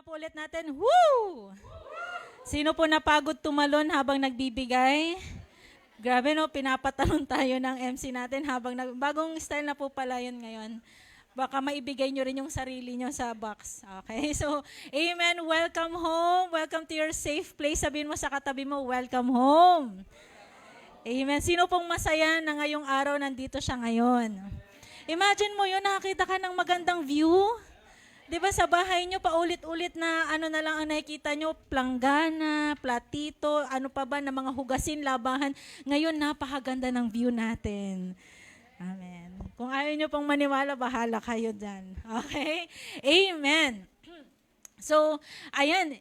nga po ulit natin. Woo! Sino po napagod tumalon habang nagbibigay? Grabe no, pinapatalon tayo ng MC natin habang bagong style na po pala yun ngayon. Baka maibigay nyo rin yung sarili nyo sa box. Okay, so, amen. Welcome home. Welcome to your safe place. Sabihin mo sa katabi mo, welcome home. Amen. Sino pong masaya na ngayong araw nandito siya ngayon? Imagine mo yun, nakakita ka ng magandang view. Di ba sa bahay nyo, paulit-ulit na ano na lang ang nakikita nyo, planggana, platito, ano pa ba na mga hugasin, labahan. Ngayon, napakaganda ng view natin. Amen. Kung ayaw nyo pong maniwala, bahala kayo dyan. Okay? Amen. So, ayan.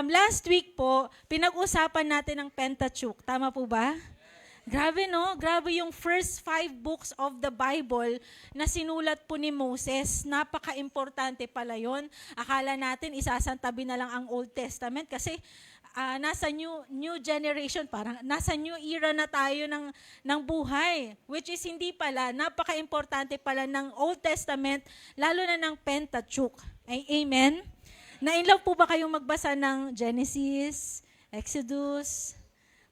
Last week po, pinag-usapan natin ang Pentateuch. Tama po ba? Grabe no? Grabe yung first 5 books of the Bible na sinulat po ni Moses. Napaka-importante pala yun. Akala natin isasantabi na lang ang Old Testament kasi nasa new generation, parang nasa new era na tayo ng buhay. Which is hindi pala, napaka-importante pala ng Old Testament, lalo na ng Pentateuch. Amen? Na-inlove po ba kayong magbasa ng Genesis, Exodus,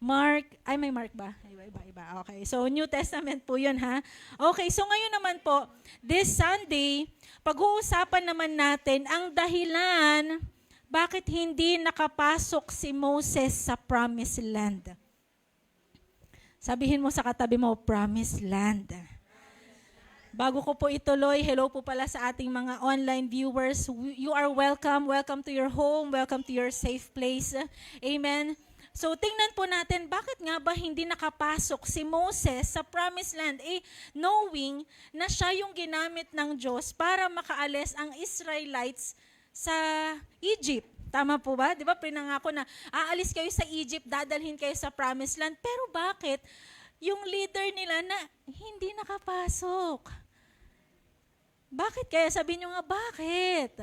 Mark, may Mark ba? Iba. Okay, so New Testament po yun ha. Okay, so ngayon naman po, this Sunday, pag-uusapan naman natin ang dahilan bakit hindi nakapasok si Moses sa Promised Land. Sabihin mo sa katabi mo, Promised Land. Bago ko po ituloy, hello po pala sa ating mga online viewers. You are welcome. Welcome to your home. Welcome to your safe place. Amen. So, tingnan po natin, bakit nga ba hindi nakapasok si Moses sa Promised Land? Knowing na siya yung ginamit ng Diyos para makaalis ang Israelites sa Egypt. Tama po ba? Di ba, pinangako na, aalis kayo sa Egypt, dadalhin kayo sa Promised Land. Pero bakit yung leader nila na hindi nakapasok? Bakit kaya? Sabihin nyo nga, bakit?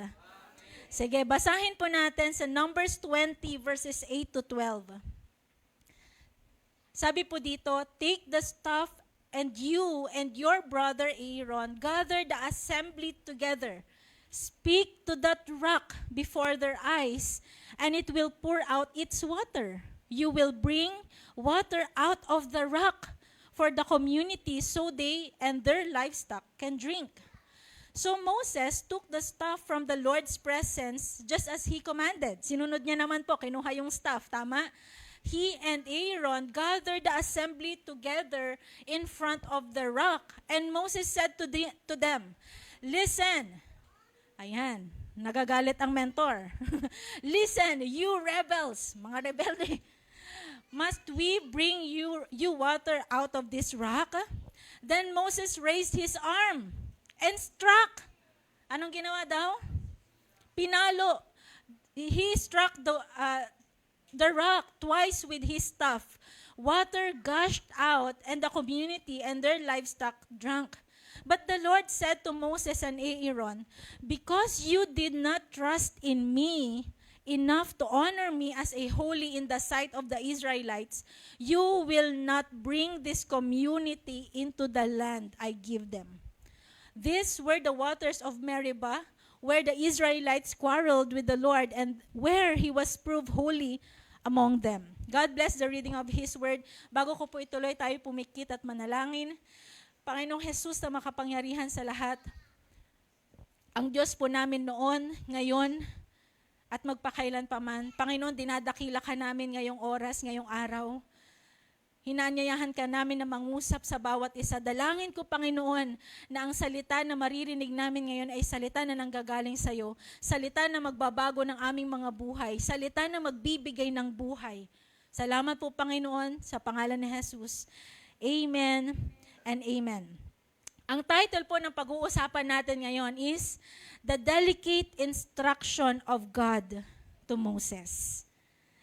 Sige, basahin po natin sa Numbers 20 verses 8 to 12. Sabi po dito, take the staff and you and your brother Aaron gather the assembly together. Speak to that rock before their eyes, and it will pour out its water. You will bring water out of the rock for the community so they and their livestock can drink. So Moses took the staff from the Lord's presence just as he commanded. Sinunod niya naman po, kinuha yung staff, tama? He and Aaron gathered the assembly together in front of the rock. And Moses said to them, listen. Ayan, nagagalit ang mentor. Listen, you rebels, mga rebelde. Must we bring you water out of this rock? Then Moses raised his arm and struck. Anong ginawa daw? Pinalo. He struck the rock twice with his staff. Water gushed out, and the community and their livestock drank. But the Lord said to Moses and Aaron, because you did not trust in me enough to honor me as a holy in the sight of the Israelites, you will not bring this community into the land I give them. These were the waters of Meribah, where the Israelites quarreled with the Lord and where He was proved holy among them. God bless the reading of His word. Bago ko po ituloy, tayo pumikit at manalangin. Panginoong Jesus na makapangyarihan sa lahat, ang Diyos po namin noon, ngayon, at magpakailan pa man. Panginoon, dinadakila ka namin ngayong oras, ngayong araw. Hinanyayahan ka namin na mangusap sa bawat isa. Dalangin ko, Panginoon, na ang salita na maririnig namin ngayon ay salita na nanggagaling sa iyo. Salita na magbabago ng aming mga buhay. Salita na magbibigay ng buhay. Salamat po, Panginoon, sa pangalan ni Jesus. Amen and amen. Ang title po ng pag-uusapan natin ngayon is The Delicate Instruction of God to Moses.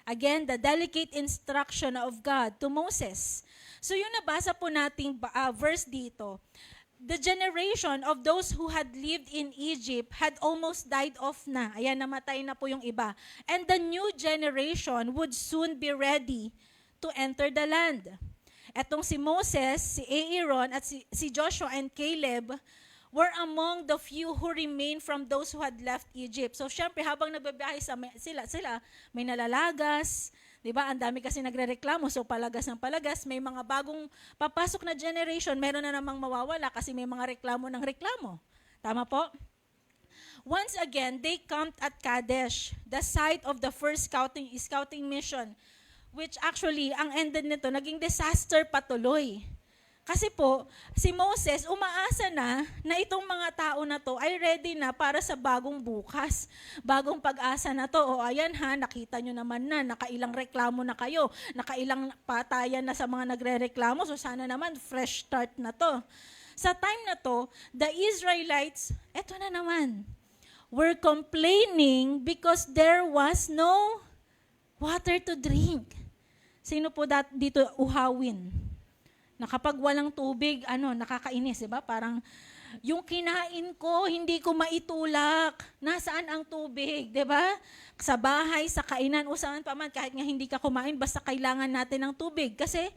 Again, the delicate instruction of God to Moses. So yung nabasa po nating verse dito, the generation of those who had lived in Egypt had almost died off na. Ayan, namatay na po yung iba. And the new generation would soon be ready to enter the land. Etong si Moses, si Aaron, at si Joshua and Caleb were among the few who remained from those who had left Egypt. So syempre habang nagbabiyahe sila may nalalagas, 'di ba? Ang dami kasi nagrereklamo, so palagas ng palagas, may mga bagong papasok na generation, meron na namang mawawala kasi may mga reklamo ng reklamo. Tama po? Once again, they camped at Kadesh, the site of the first scouting mission, which actually, ang ended nito, naging disaster patuloy. Kasi po, si Moses, umaasa na itong mga tao na to ay ready na para sa bagong bukas, bagong pag-asa na to. O ayan ha, nakita nyo naman na, nakailang reklamo na kayo, nakailang patayan na sa mga nagre-reklamo, so sana naman, fresh start na to. Sa time na to, the Israelites, eto na naman, were complaining because there was no water to drink. Sino po dito uhawin? Na kapag walang tubig, nakakainis, diba? Parang, yung kinain ko, hindi ko maitulak. Nasaan ang tubig, diba? Sa bahay, sa kainan, o saan pa man, kahit nga hindi ka kumain, basta kailangan natin ng tubig. Kasi,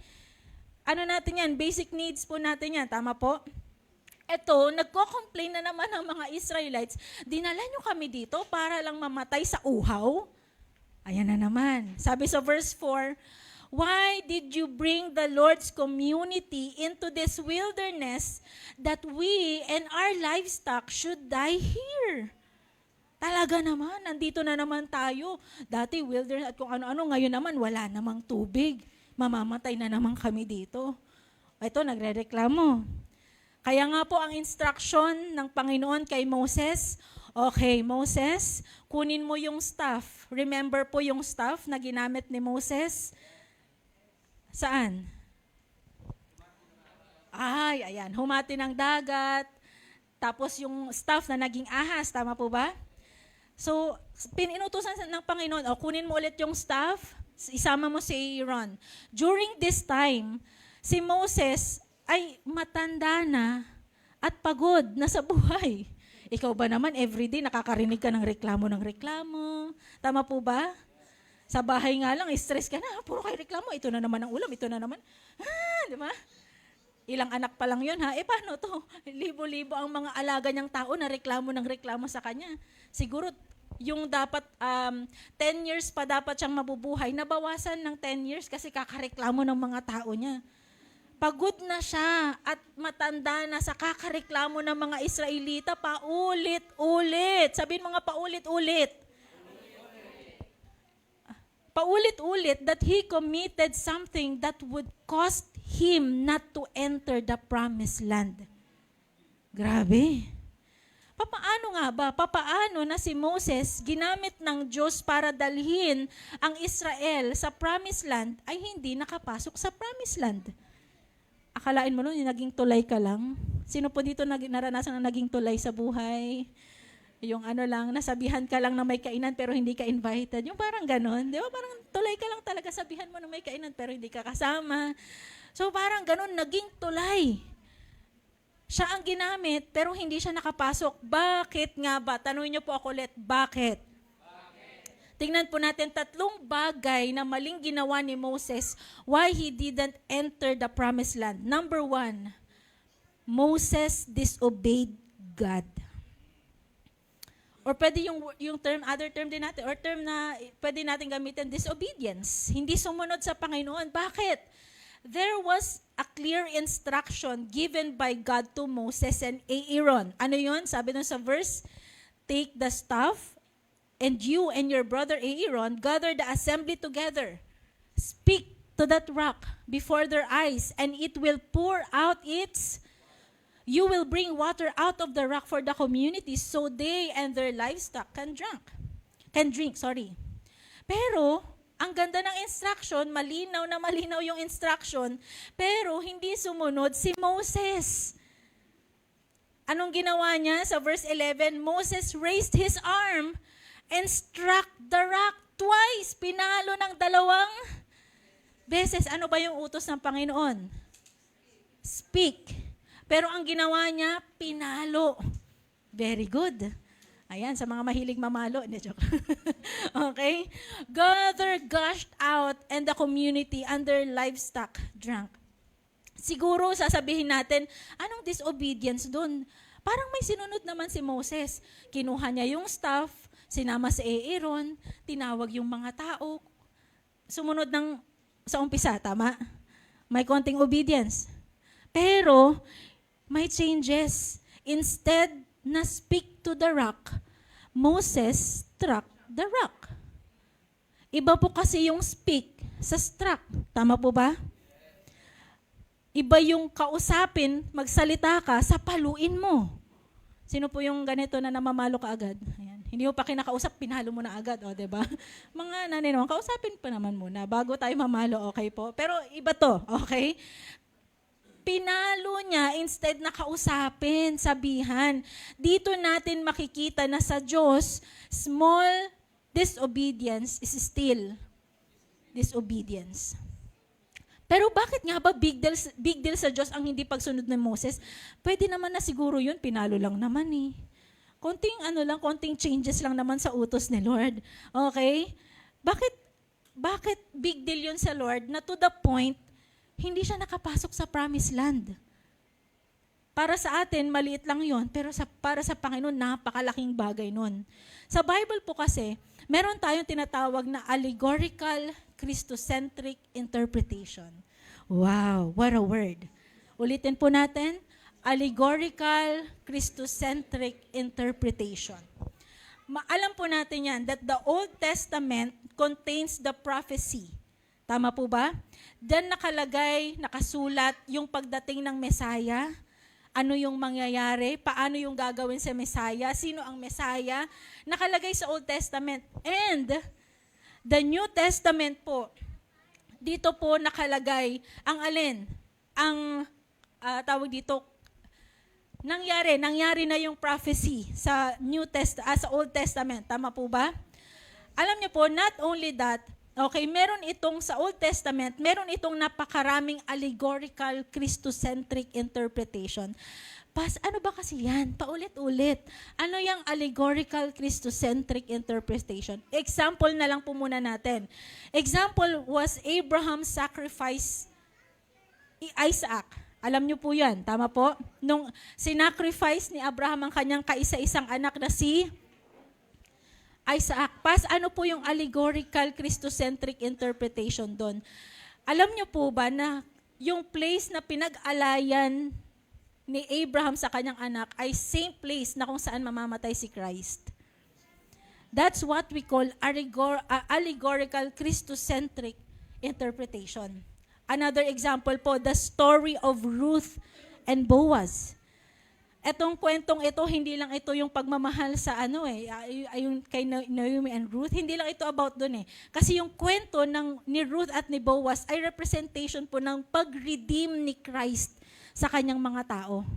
natin yan, basic needs po natin yan, tama po? Eto, nagko-complain na naman ng mga Israelites, dinala nyo kami dito para lang mamatay sa uhaw? Ayan na naman. Sabi sa verse 4, why did you bring the Lord's community into this wilderness that we and our livestock should die here? Talaga naman, nandito na naman tayo. Dati wilderness at kung ano-ano, ngayon naman wala namang tubig. Mamamatay na naman kami dito. Ito, nagre-reklamo. Kaya nga po ang instruction ng Panginoon kay Moses, okay, Moses, kunin mo yung staff. Remember po yung staff na ginamit ni Moses? Saan? Ayan, humati ng dagat. Tapos yung staff na naging ahas, tama po ba? So, pinutusan ng Panginoon, kunin mo ulit yung staff, isama mo si Aaron. During this time, si Moses ay matanda na at pagod na sa buhay. Ikaw ba naman, everyday nakakarinig ka ng reklamo. Tama po ba? Sa bahay nga lang, stress ka na. Puro kayo reklamo. Ito na naman ang ulam. Ito na naman. Di ba? Ilang anak pa lang yun, ha? Paano to? Libo-libo ang mga alaga niyang tao na reklamo sa kanya. Siguro, yung dapat 10 years pa dapat siyang mabubuhay, nabawasan ng 10 years kasi kakareklamo ng mga tao niya. Pagod na siya at matanda na sa kakareklamo ng mga Israelita paulit-ulit. Sabihin mo nga paulit-ulit. Paulit-ulit that he committed something that would cost him not to enter the promised land. Grabe. Papaano nga ba? Papaano na si Moses ginamit ng Diyos para dalhin ang Israel sa promised land ay hindi nakapasok sa promised land? Akalain mo nun, naging tulay ka lang? Sino po dito naranasan na naging tulay sa buhay? Yung nasabihan ka lang na may kainan pero hindi ka invited. Yung parang ganon. Di ba? Parang tulay ka lang talaga, sabihan mo na may kainan pero hindi ka kasama. So parang ganon, naging tulay. Siya ang ginamit pero hindi siya nakapasok. Bakit nga ba? Tanungin niyo po ako ulit, bakit? Tingnan po natin 3 bagay na maling ginawa ni Moses why he didn't enter the promised land. Number 1, Moses disobeyed God. Or pwede yung term, other term din natin, or term na pwede natin gamitin, disobedience. Hindi sumunod sa Panginoon. Bakit? There was a clear instruction given by God to Moses and Aaron. Ano yun? Sabi nun sa verse, take the staff, and you and your brother Aaron gather the assembly together. Speak to that rock before their eyes, and it will pour out you will bring water out of the rock for the community so they and their livestock can drink. Pero, ang ganda ng instruction, malinaw na malinaw yung instruction, pero hindi sumunod si Moses. Anong ginawa niya? Sa verse 11, Moses raised his arm and struck the rock twice. Pinalo ng 2 beses. Ano ba yung utos ng Panginoon? Speak. Pero ang ginawa niya, pinalo. Very good. Ayan, sa mga mahilig mamalo. Hindi, joke. Okay? Gather gushed out and the community and their livestock drank. Siguro sasabihin natin, anong disobedience doon? Parang may sinunod naman si Moses. Kinuha niya yung staff, sinama si Aaron, tinawag yung mga tao. Sumunod sa umpisa, tama? May konting obedience. Pero, may changes. Instead na speak to the rock, Moses struck the rock. Iba po kasi yung speak sa struck. Tama po ba? Iba yung kausapin, magsalita ka, sa paluin mo. Sino po yung ganito na namamalo ka agad? Ayan. Hindi mo pa kinakausap, pinalo mo na agad. O, diba? Mga nanay naman, kausapin pa naman muna bago tayo mamalo, okay po? Pero iba to, okay? Pinalo niya instead na kausapin, sabihan. Dito natin makikita na sa Diyos, small disobedience is still disobedience. Pero bakit nga ba big deal sa Diyos ang hindi pagsunod ng Moses? Pwede naman na siguro yun, pinalo lang naman eh. Konting changes lang naman sa utos ni Lord. Okay? Bakit big deal yun sa Lord na to the point, hindi siya nakapasok sa promised land? Para sa atin, maliit lang yun, pero para sa Panginoon, napakalaking bagay nun. Sa Bible po kasi, meron tayong tinatawag na allegorical Christocentric interpretation. Wow, what a word. Ulitin po natin, allegorical Christocentric interpretation. Alam po natin yan, that the Old Testament contains the prophecy. Tama po ba? Diyan nakasulat yung pagdating ng Messiah, ano yung mangyayari, paano yung gagawin sa Messiah, sino ang Messiah, nakalagay sa Old Testament. And the New Testament po, dito po nakalagay ang alin? Ang tawag dito, nangyari na yung prophecy sa sa Old Testament. Tama po ba? Alam niyo po, not only that, okay, meron itong sa Old Testament, meron itong napakaraming allegorical Christocentric interpretation. Ano ba kasi yan? Paulit-ulit. Ano yung allegorical Christocentric interpretation? Example na lang po muna natin. Example was Abraham's sacrifice Isaac. Alam niyo po yan, tama po? Nung sinacrifice ni Abraham ang kanyang kaisa-isang anak na si Isaac. Ano po yung allegorical Christocentric interpretation doon? Alam niyo po ba na yung place na pinag-alayan ni Abraham sa kanyang anak ay same place na kung saan mamamatay si Christ? That's what we call allegorical Christocentric interpretation. Another example po, the story of Ruth and Boaz. Etong kwentong ito, hindi lang ito yung pagmamahal sa yung kay Naomi and Ruth, hindi lang ito about doon eh. Kasi yung kwento ni Ruth at ni Boaz ay representation po ng pag-redeem ni Christ sa kanyang mga tao.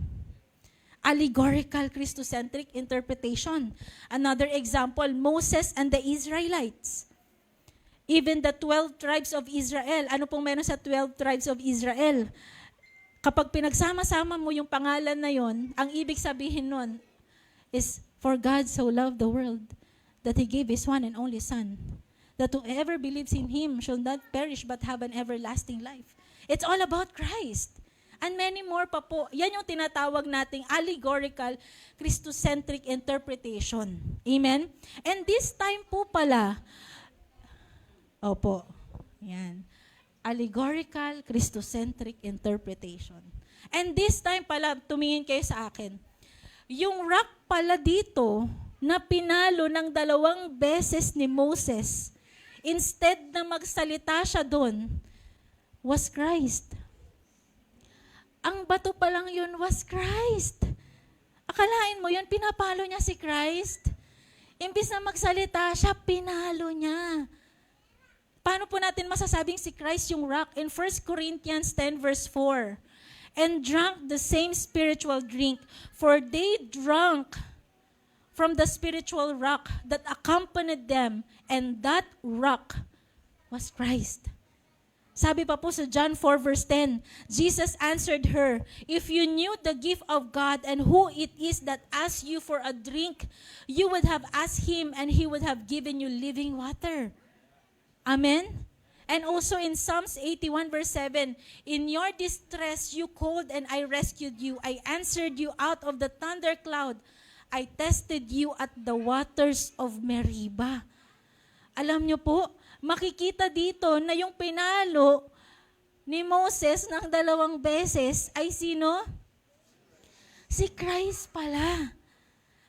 Allegorical Christocentric interpretation. Another example, Moses and the Israelites. Even the 12 tribes of Israel. Ano pong meron sa 12 tribes of Israel? Kapag pinagsama-sama mo yung pangalan na yon, ang ibig sabihin nun is, for God so loved the world that He gave His one and only Son, that whoever believes in Him shall not perish but have an everlasting life. It's all about Christ. And many more pa po. Yan yung tinatawag nating allegorical Christocentric interpretation. Amen? And this time po pala, opo, yan. Allegorical Christocentric interpretation. And this time pala, tumingin kayo sa akin. Yung rock pala dito, na pinalo ng 2 beses ni Moses, instead na magsalita siya doon, was Christ. Ang bato pa lang yun was Christ. Akalain mo yun, pinapalo niya si Christ? Imbis na magsalita siya, pinalo niya. Paano po natin masasabing si Christ yung rock? In 1 Corinthians 10 verse 4, and drank the same spiritual drink, for they drank from the spiritual rock that accompanied them, and that rock was Christ. Sabi pa po sa John 4 verse 10, Jesus answered her, if you knew the gift of God and who it is that asks you for a drink, you would have asked Him and He would have given you living water. Amen? And also in Psalms 81 verse 7, in your distress you called and I rescued you. I answered you out of the thundercloud. I tested you at the waters of Meribah. Alam nyo po, makikita dito na yung pinalo ni Moses ng 2 beses ay sino? Si Christ pala.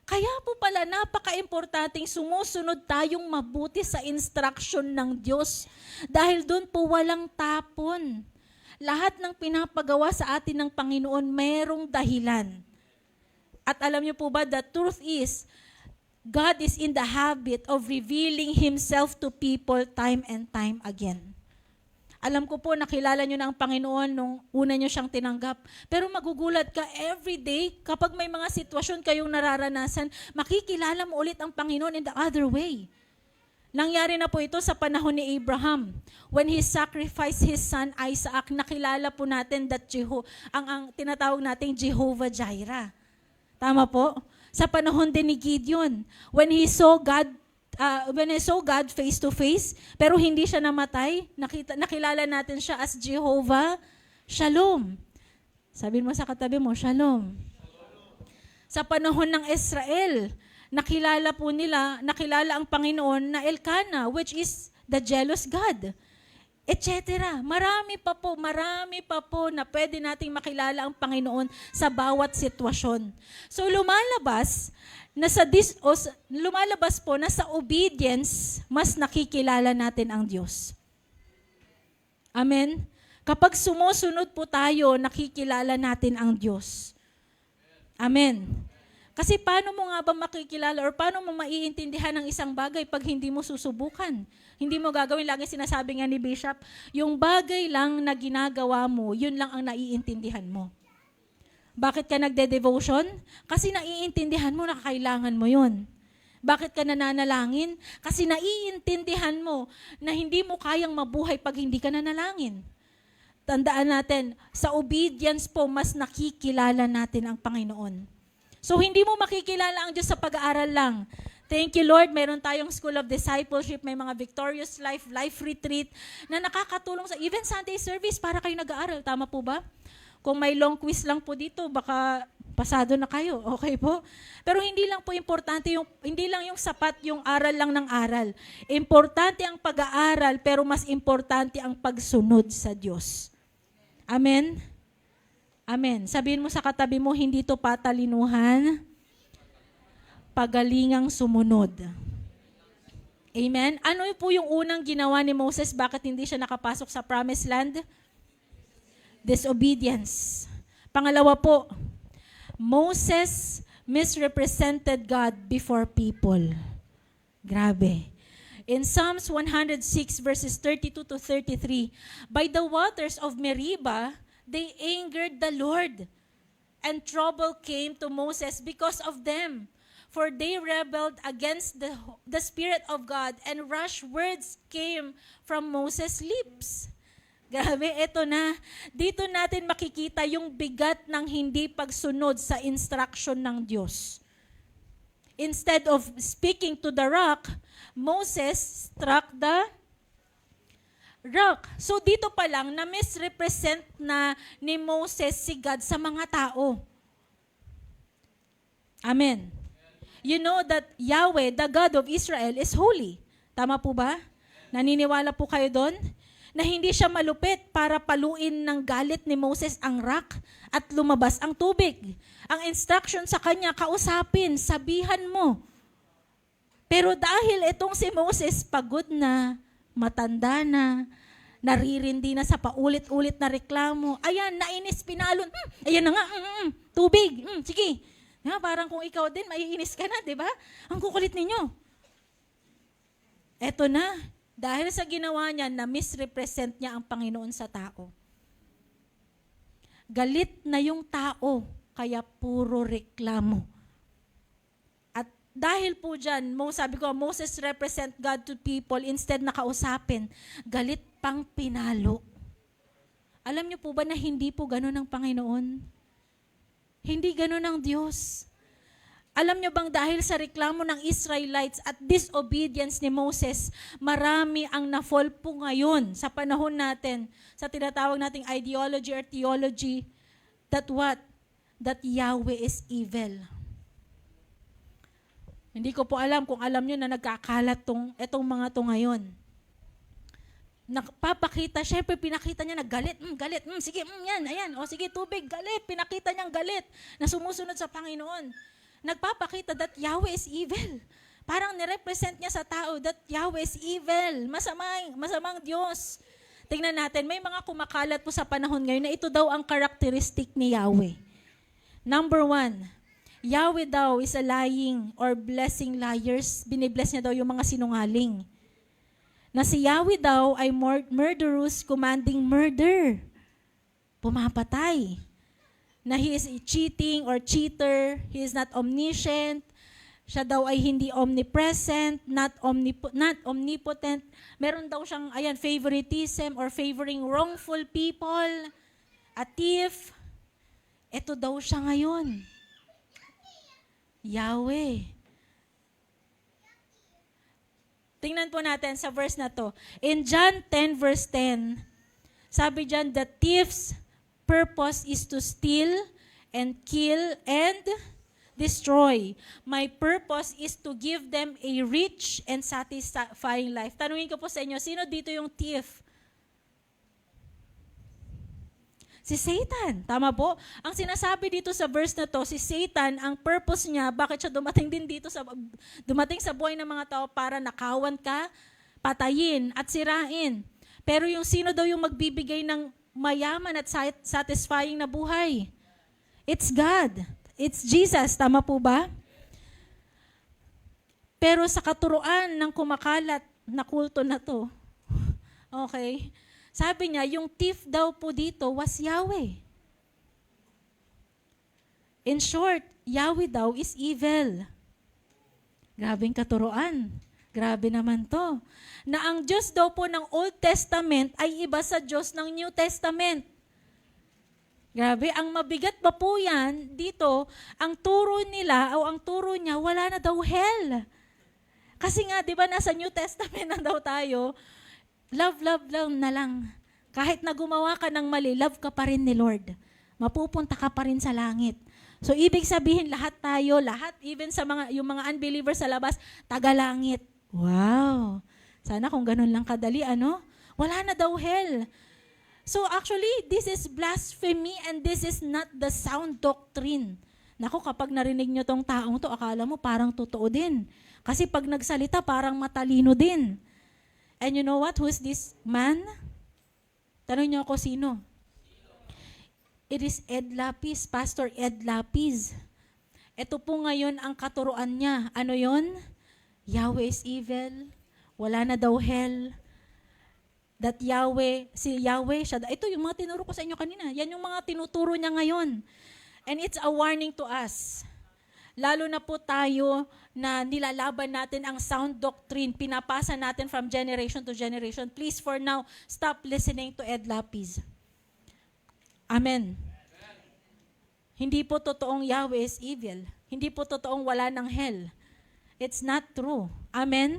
Kaya po pala napaka-importanting sumusunod tayong mabuti sa instruction ng Diyos. Dahil doon po walang tapon. Lahat ng pinapagawa sa atin ng Panginoon merong dahilan. At alam niyo po ba, the truth is, God is in the habit of revealing Himself to people time and time again. Alam ko po, nakilala nyo na ang Panginoon nung una nyo siyang tinanggap. Pero magugulat ka every day kapag may mga sitwasyon kayong nararanasan, makikilala mo ulit ang Panginoon in the other way. Nangyari na po ito sa panahon ni Abraham. When he sacrificed his son Isaac, nakilala po natin that ang tinatawag nating Jehovah Jireh. Tama po? Sa panahon din ni Gideon, when he saw God face to face, pero hindi siya namatay, nakilala natin siya as Jehovah Shalom. Sabihin mo sa katabi mo, Shalom. Sa panahon ng Israel, nakilala ang Panginoon na Elkanah, which is the jealous God. Etc. Marami pa po na pwede nating makilala ang Panginoon sa bawat sitwasyon. So lumalabas po na sa obedience, mas nakikilala natin ang Diyos. Amen? Kapag sumusunod po tayo, nakikilala natin ang Diyos. Amen? Kasi paano mo nga ba makikilala or paano mo maiintindihan ang isang bagay pag hindi mo susubukan? Hindi mo gagawin, lagi sinasabi nga ni Bishop, yung bagay lang na ginagawa mo, yun lang ang naiintindihan mo. Bakit ka nagde-devotion? Kasi naiintindihan mo na kailangan mo yun. Bakit ka nananalangin? Kasi naiintindihan mo na hindi mo kayang mabuhay pag hindi ka nanalangin. Tandaan natin, sa obedience po, mas nakikilala natin ang Panginoon. So, hindi mo makikilala ang Diyos sa pag-aaral lang. Thank you, Lord. Meron tayong School of Discipleship, may mga Victorious Life Retreat na nakakatulong sa even Sunday service para kayo nag-aaral. Tama po ba? Kung may long quiz lang po dito, baka pasado na kayo. Okay po? Pero hindi lang po importante hindi lang yung sapat yung aral lang ng aral. Importante ang pag-aaral, pero mas importante ang pagsunod sa Diyos. Amen? Amen. Sabihin mo sa katabi mo, hindi to patalinuhan, pagalingang sumunod. Amen? Ano po yung unang ginawa ni Moses? Bakit hindi siya nakapasok sa promised land? Disobedience. Pangalawa po, Moses misrepresented God before people. Grabe. In Psalms 106 verses 32 to 33, by the waters of Meribah, they angered the Lord, and trouble came to Moses because of them. For they rebelled against the Spirit of God, and rash words came from Moses' lips. Grabe, eto na. Dito natin makikita yung bigat ng hindi pagsunod sa instruction ng Diyos. Instead of speaking to the rock, Moses struck the rock. So dito pa lang, na-misrepresent na ni Moses si God sa mga tao. Amen. You know that Yahweh, the God of Israel, is holy. Tama po ba? Naniniwala po kayo doon? Na hindi siya malupit para paluin ng galit ni Moses ang rock at lumabas ang tubig. Ang instruction sa kanya, kausapin, sabihan mo. Pero dahil itong si Moses pagod na, matanda na, naririndi na sa paulit-ulit na reklamo, ayan, nainis, pinalon, ayan na nga, tubig, sige. Yeah, parang kung ikaw din, maiinis ka na, di ba? Ang kukulit ninyo. Eto na, dahil sa ginawa niya, na misrepresent niya ang Panginoon sa tao. Galit na yung tao, kaya puro reklamo. At dahil po dyan, sabi ko, Moses represent God to people, instead na kausapin, galit pang pinalo. Alam niyo po ba na hindi po ganun ang Panginoon? Hindi ganun ang Diyos. Alam nyo bang dahil sa reklamo ng Israelites at disobedience ni Moses, marami ang na-fall po ngayon sa panahon natin, sa tinatawag nating ideology or theology, that what? That Yahweh is evil. Hindi ko po alam kung alam nyo na nagkakalat etong mga to ngayon. Nagpapakita, syempre pinakita niya na galit, galit, sige, yan, ayan, o sige, tubig, galit, pinakita niyang galit, na sumusunod sa Panginoon. Nagpapakita that Yahweh is evil. Parang nirepresent niya sa tao that Yahweh is evil, masamang Diyos. Tingnan natin, may mga kumakalat po sa panahon ngayon na ito daw ang characteristic ni Yahweh. Number 1, Yahweh daw is a lying or blessing liars. Binibless niya daw yung mga sinungaling. Na si Yahweh daw ay murderous, commanding murder. Pumapatay. Na he is cheating or cheater, he is not omniscient, siya daw ay hindi omnipresent, not omnipotent. Meron daw siyang, favoritism or favoring wrongful people, a thief. Ito daw siya ngayon. Yahweh. Tingnan po natin sa verse na to. In John 10 verse 10, sabi dyan, the thief's purpose is to steal and kill and destroy. My purpose is to give them a rich and satisfying life. Tanungin ko po sa inyo, sino dito yung thief? Si Satan. Tama po? Ang sinasabi dito sa verse na to, si Satan, ang purpose niya, bakit siya dumating sa buhay ng mga tao para nakawan ka, patayin at sirain. Pero yung sino daw yung magbibigay ng mayaman at satisfying na buhay? It's God. It's Jesus. Tama po ba? Pero sa katuruan ng kumakalat na kulto na to, okay, sabi niya, yung thief daw po dito was Yahweh. In short, Yahweh daw is evil. Grabing katuruan. Grabe naman to. Na ang Diyos daw po ng Old Testament ay iba sa Diyos ng New Testament. Grabe, ang mabigat pa po yan, dito, ang turo nila o ang turo niya, wala na daw hell. Kasi nga, di ba, nasa New Testament na daw tayo, love na lang. Kahit na gumawa ka ng mali, love ka pa rin ni Lord. Mapupunta ka pa rin sa langit. So, ibig sabihin, lahat tayo, even sa yung mga unbelievers sa labas, taga-langit. Wow! Sana kung ganun lang kadali, wala na daw hell. So actually, this is blasphemy and this is not the sound doctrine. Naku, kapag narinig nyo tong taong to, akala mo parang totoo din. Kasi pag nagsalita, parang matalino din. And you know what? Who is this man? Tanong nyo ako sino? It is Ed Lapis, Pastor Ed Lapis. Ito po ngayon ang katuruan niya. Ano yon? Yahweh is evil. Wala na daw hell. That Yahweh, si Yahweh siya. Ito yung mga tinuro ko sa inyo kanina. Yan yung mga tinuturo niya ngayon. And it's a warning to us. Lalo na po tayo na nilalaban natin ang sound doctrine, pinapasa natin from generation to generation. Please for now, stop listening to Ed Lapis. Amen. Hindi po totoong Yahweh is evil. Hindi po totoong wala ng hell. It's not true. Amen?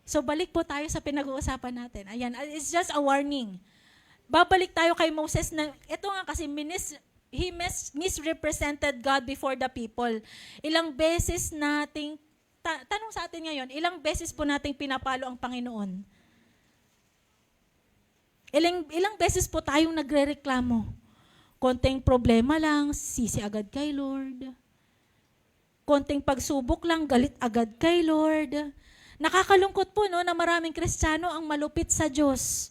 So balik po tayo sa pinag-uusapan natin. Ayan, it's just a warning. Babalik tayo kay Moses na, ito nga kasi he misrepresented God before the people. Ilang beses nating, tanong sa atin ngayon, ilang beses po nating pinapalo ang Panginoon? Ilang beses po tayong nagre-reklamo? Konting problema lang, sisi agad kay Lord. Konting pagsubok lang, galit agad kay Lord. Nakakalungkot po no, na maraming Kristiyano ang malupit sa Diyos.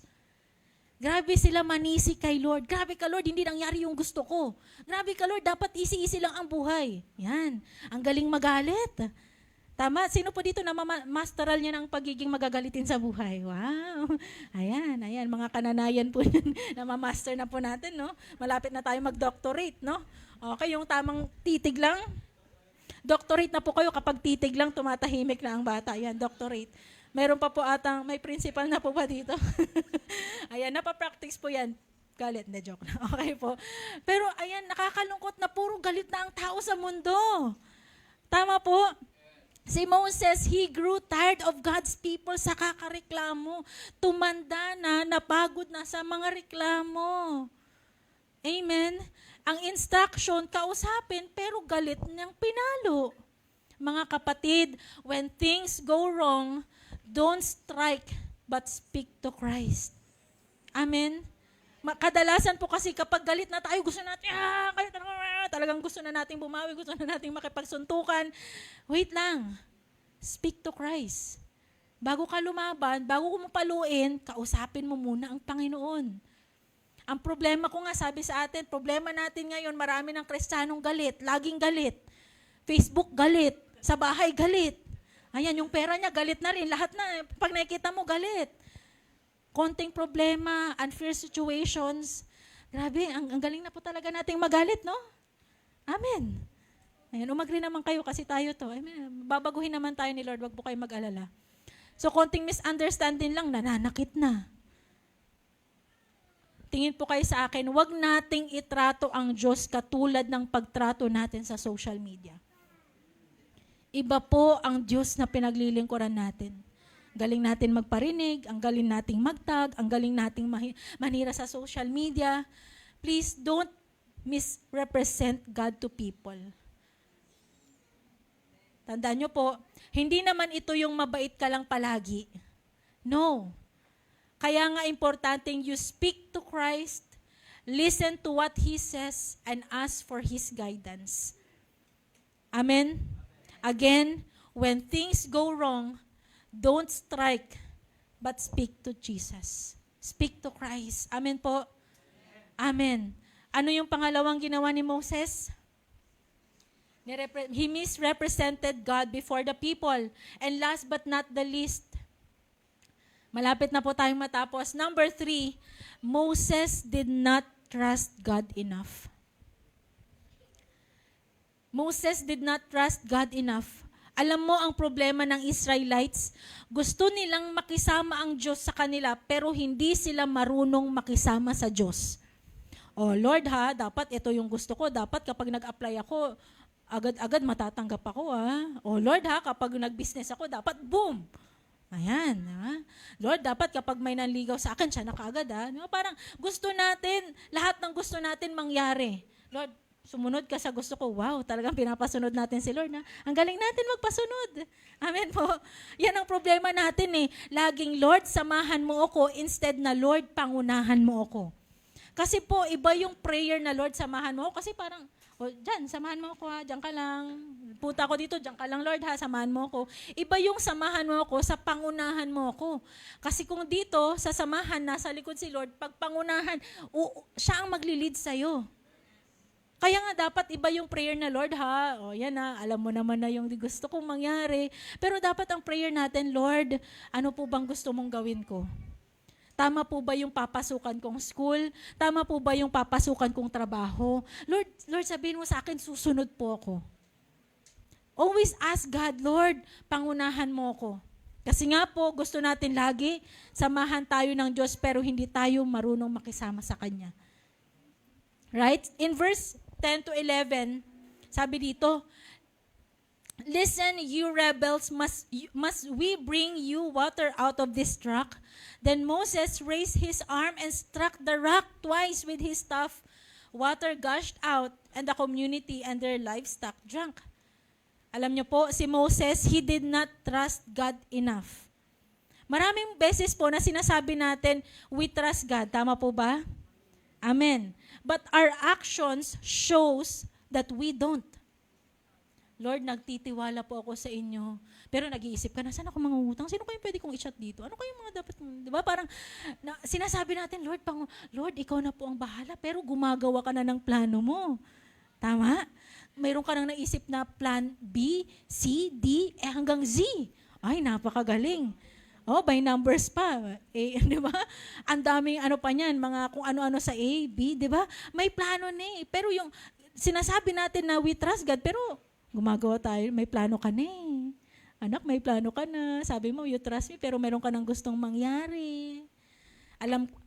Grabe sila manisi kay Lord. Grabe ka Lord, hindi nangyari yung gusto ko. Grabe ka Lord, dapat easy-easy lang ang buhay. Yan, ang galing magalit. Tama, sino po dito na masteral niya ng pagiging magagalitin sa buhay? Wow, ayan, mga kananayan po yan na mamaster na po natin, no? Malapit na tayo mag-doctorate, no? Okay, yung tamang titig lang. Doctorate na po kayo kapag titig lang, tumatahimik na ang bata. Yan, doctorate. Meron pa po atang, may principal na po ba dito? Ayan, napapractice po yan. Galit, hindi, joke na. Okay po. Pero ayan, nakakalungkot na puro galit na ang tao sa mundo. Tama po? Si Moses, he grew tired of God's people sa kakareklamo. Tumanda na, napagod na sa mga reklamo. Amen? Ang instruction, kausapin, pero galit niyang pinalo. Mga kapatid, when things go wrong, don't strike, but speak to Christ. Amen? Kadalasan po kasi kapag galit na tayo, gusto natin, talagang gusto na nating bumawi, gusto na nating makipagsuntukan. Wait lang. Speak to Christ. Bago ka lumaban, bago mo paluin, kausapin mo muna ang Panginoon. Ang problema ko nga, sabi sa atin, problema natin ngayon, marami ng Kristiyanong galit, laging galit. Facebook galit, sa bahay galit. Ayan, yung pera niya, galit na rin. Lahat na, pag nakikita mo, galit. Konting problema, unfair situations. Grabe, ang galing na po talaga nating magalit, no? Amen. Ayan, umagri naman kayo kasi tayo to. Amen. Babaguhin naman tayo ni Lord, wag po kayo mag-alala. So, konting misunderstanding lang, nananakit na. Tingin po kayo sa akin, wag nating itrato ang Diyos katulad ng pagtrato natin sa social media. Iba po ang Diyos na pinaglilingkuran natin. Galing natin magparinig, ang galing nating magtag, ang galing nating manira sa social media. Please don't misrepresent God to people. Tandaan nyo po, hindi naman ito yung mabait ka lang palagi. No. Kaya nga importanteng you speak to Christ, listen to what He says, and ask for His guidance. Amen? Again, when things go wrong, don't strike, but speak to Jesus. Speak to Christ. Amen po? Amen. Ano yung pangalawang ginawa ni Moses? He misrepresented God before the people. And last but not the least, malapit na po tayong matapos. Number 3, Moses did not trust God enough. Moses did not trust God enough. Alam mo ang problema ng Israelites? Gusto nilang makisama ang Diyos sa kanila pero hindi sila marunong makisama sa Diyos. Oh Lord ha, dapat ito yung gusto ko. Dapat kapag nag-apply ako, agad-agad matatanggap ako ha. Oh Lord ha, kapag nag-business ako, dapat boom! Ayan. Ha? Lord, dapat kapag may nanligaw sa akin, siya na kaagad ha. Parang gusto natin, lahat ng gusto natin mangyari. Lord, sumunod ka sa gusto ko. Wow, talagang pinapasunod natin si Lord. Ha? Ang galing natin magpasunod. Amen po. Yan ang problema natin eh. Laging, Lord, samahan mo ako instead na, Lord, pangunahan mo ako. Kasi po, iba yung prayer na, Lord, samahan mo ako. Kasi parang, dyan, samahan mo ako ha, dyan ka lang. Punta ako dito, dyan ka lang, Lord ha, samahan mo ako. Iba yung samahan mo ako sa pangunahan mo ako. Kasi kung dito, sa samahan, nasa likod si Lord, pag pangunahan, siya ang maglilid sa'yo. Kaya nga dapat iba yung prayer na, Lord ha, yan na, alam mo naman na yung gusto kong mangyari. Pero dapat ang prayer natin, Lord, ano po bang gusto mong gawin ko? Tama po ba yung papasukan kong school? Tama po ba yung papasukan kong trabaho? Lord, sabihin mo sa akin, susunod po ako. Always ask God, Lord, pangunahan mo ako. Kasi nga po, gusto natin lagi, samahan tayo ng Diyos pero hindi tayo marunong makisama sa Kanya. Right? In verse 10 to 11, sabi dito, listen, you rebels, must we bring you water out of this rock? Then Moses raised his arm and struck the rock twice with his staff. Water gushed out, and the community and their livestock drank. Alam niyo po, si Moses, he did not trust God enough. Maraming beses po na sinasabi natin, we trust God. Tama po ba? Amen. But our actions shows that we don't. Lord, nagtitiwala po ako sa inyo. Pero nag-iisip ka na, saan ako mangungutang? Sino kayong pwede kong i-chat dito? Ano kayong mga dapat, di ba? Parang sinasabi natin, Lord, ikaw na po ang bahala, pero gumagawa ka na ng plano mo. Tama? Mayroon ka nang naisip na plan B, C, D, hanggang Z. Ay, napakagaling. Oh, by numbers pa. Di ba? Ang daming ano pa niyan, mga kung ano-ano sa A, B, di ba? May plano na eh. Pero yung sinasabi natin na we trust God, pero gumagawa tayo, may plano ka na eh. Anak, may plano ka na. Sabi mo, you trust me, pero meron ka nang gustong mangyari.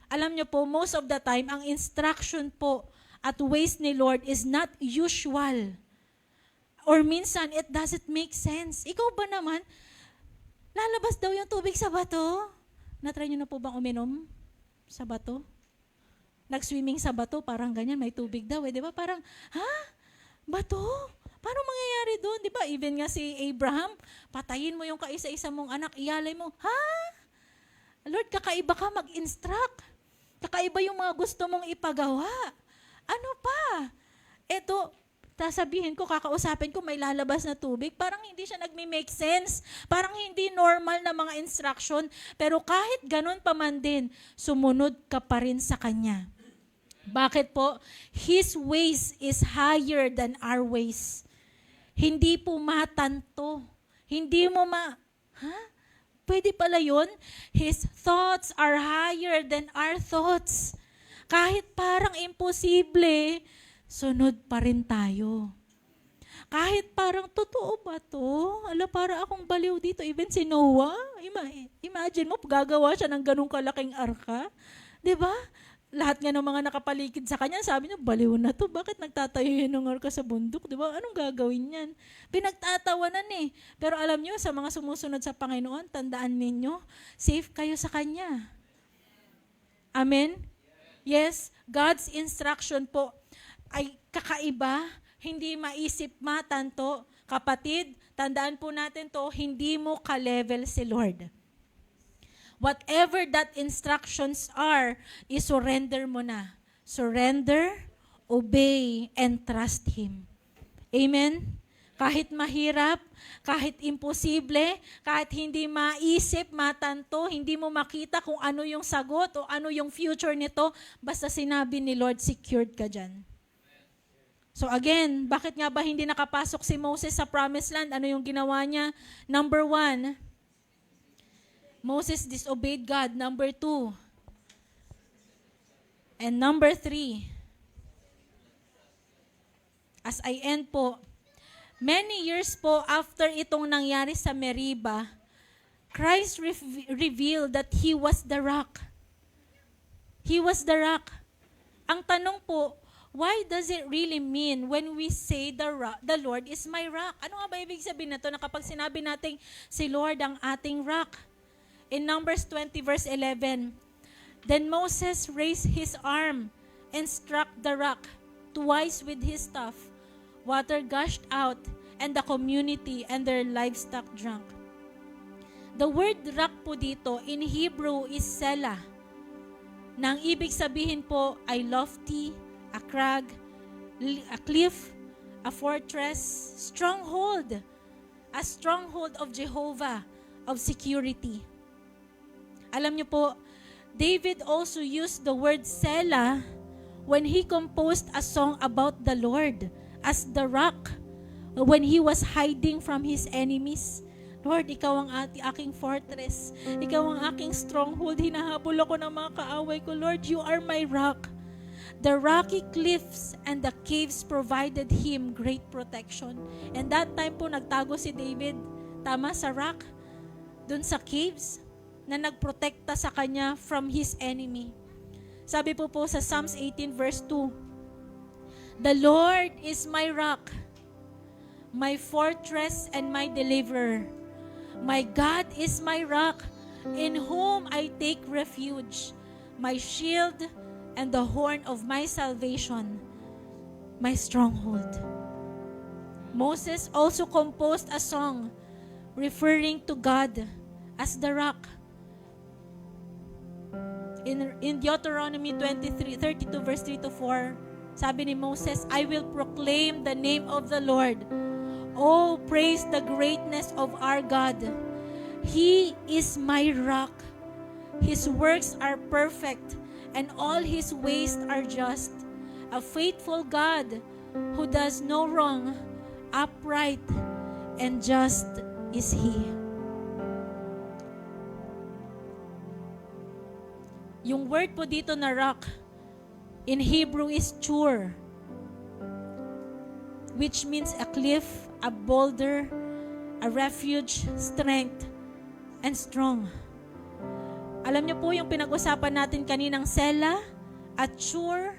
Alam nyo po, most of the time, ang instruction po at ways ni Lord is not usual. Or minsan, it doesn't make sense. Ikaw ba naman, lalabas daw yung tubig sa bato? Natry nyo na po bang uminom sa bato? Nag-swimming sa bato, parang ganyan, may tubig daw di ba? Parang, ha? Bato? Paano mangyayari doon? Di ba? Even nga si Abraham, patayin mo yung kaisa-isa mong anak, iyalay mo. Ha? Lord, kakaiba ka mag-instruct. Kakaiba yung mga gusto mong ipagawa. Ano pa? Eto, sasabihin ko, kakausapin ko, may lalabas na tubig. Parang hindi siya nagme-make sense. Parang hindi normal na mga instruction. Pero kahit ganun pa man din, sumunod ka pa rin sa Kanya. Bakit po? His ways is higher than our ways. Hindi po matanto. Hindi mo Pwede pala yun? His thoughts are higher than our thoughts. Kahit parang imposible, sunod pa rin tayo. Kahit parang totoo ba to? Para akong baliw dito. Even si Noah, imagine mo, gagawa siya ng ganung kalaking arka. Diba? Lahat nga ng mga nakapaligid sa kanya, sabi niya, baliw na to. Bakit nagtatayo yun ng arka sa bundok? Diba? Anong gagawin yan? Pinagtatawanan Pero alam niyo, sa mga sumusunod sa Panginoon, tandaan ninyo, safe kayo sa Kanya. Amen? Yes, God's instruction po ay kakaiba, hindi maisip matanto. Kapatid, tandaan po natin to, hindi mo ka-level si Lord. Whatever that instructions are, surrender mo na. Surrender, obey, and trust Him. Amen? Kahit mahirap, kahit imposible, kahit hindi maisip, matanto, hindi mo makita kung ano yung sagot o ano yung future nito, basta sinabi ni Lord, secured ka dyan. So again, bakit nga ba hindi nakapasok si Moses sa Promised Land? Ano yung ginawa niya? Number 1, Moses disobeyed God. Number 2. And number 3. As I end po, many years po after itong nangyari sa Meriba, Christ revealed that He was the rock. He was the rock. Ang tanong po, why does it really mean when we say the Lord is my rock? Ano nga ba ibig sabihin na to na kapag sinabi natin si Lord ang ating rock? In Numbers 20 verse 11, then Moses raised his arm and struck the rock twice with his staff. Water gushed out, and the community and their livestock drank. The word rock po dito in Hebrew is Selah. Nang ibig sabihin po ay lofty, a crag, a cliff, a fortress, stronghold. A stronghold of Jehovah, of security. Alam niyo po, David also used the word Selah when he composed a song about the Lord as the rock when he was hiding from his enemies. Lord, Ikaw ang aking fortress. Ikaw ang aking stronghold. Hinahabol ako ng mga kaaway ko. Lord, You are my rock. The rocky cliffs and the caves provided him great protection. And that time po, nagtago si David, tama, sa rock, dun sa caves, na nagprotekta sa kanya from his enemy. Sabi po sa Psalms 18 verse 2, the Lord is my rock, my fortress and my deliverer. My God is my rock, in whom I take refuge, my shield and the horn of my salvation, my stronghold. Moses also composed a song referring to God as the rock. In Deuteronomy 32 verse 3 to 4, sabi ni Moses, I will proclaim the name of the Lord. Oh, praise the greatness of our God. He is my rock. His works are perfect, and all His ways are just. A faithful God who does no wrong, upright and just is He. Yung word po dito na rock, in Hebrew is chur, which means a cliff, a boulder, a refuge, strength, and strong. Alam niyo po yung pinag-usapan natin kaninang Sela at sure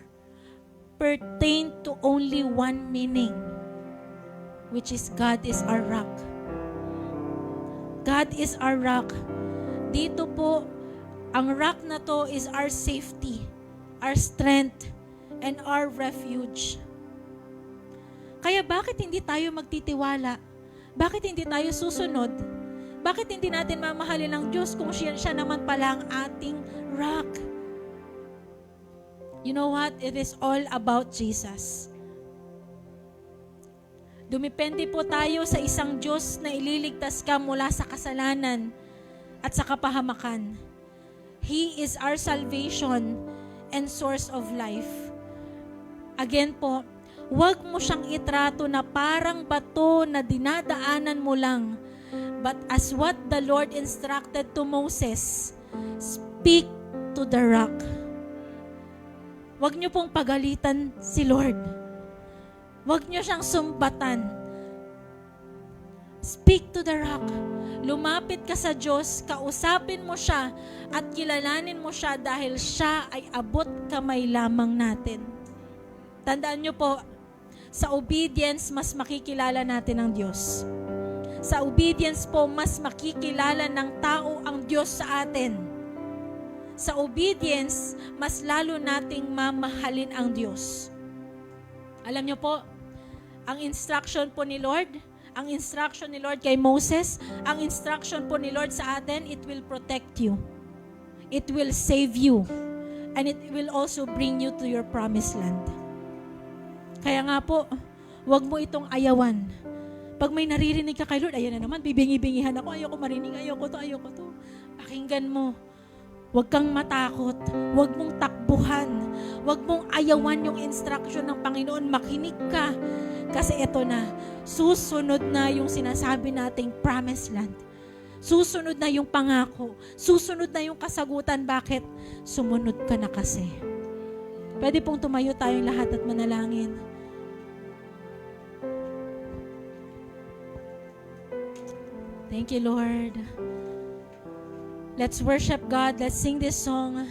pertain to only one meaning, which is God is our rock. God is our rock. Dito po, ang rock na to is our safety, our strength, and our refuge. Kaya bakit hindi tayo magtitiwala? Bakit hindi tayo susunod? Bakit hindi natin mamahalin ang Diyos kung siya naman pala ang ating rock? You know what? It is all about Jesus. Dumipende po tayo sa isang Diyos na ililigtas ka mula sa kasalanan at sa kapahamakan. He is our salvation and source of life. Again po, huwag mo siyang itrato na parang bato na dinadaanan mo lang. But as what the Lord instructed to Moses, speak to the rock. Huwag niyo pong pagalitan si Lord. Huwag niyo siyang sumbatan. Speak to the rock. Lumapit ka sa Diyos, kausapin mo siya, at kilalanin mo siya dahil siya ay abot kamay lamang natin. Tandaan niyo po, sa obedience, mas makikilala natin ang Diyos. Sa obedience po, mas makikilala ng tao ang Diyos sa atin. Sa obedience, mas lalo nating mamahalin ang Diyos. Alam niyo po, ang instruction po ni Lord kay Moses, ang instruction po ni Lord sa atin, it will protect you. It will save you. And it will also bring you to your promised land. Kaya nga po, huwag mo itong ayawan. Pag may naririnig ka kay Lord, ayan na naman, bibingi-bingihan ako, ayoko marinig, ayoko to. Pakinggan mo. Huwag kang matakot. Huwag mong takbuhan. Huwag mong ayawan yung instruction ng Panginoon. Makinig ka. Kasi ito na, susunod na yung sinasabi nating promised land. Susunod na yung pangako. Susunod na yung kasagutan. Bakit? Sumunod ka na kasi. Pwede pong tumayo tayong lahat at manalangin. Thank you, Lord. Let's worship God. Let's sing this song.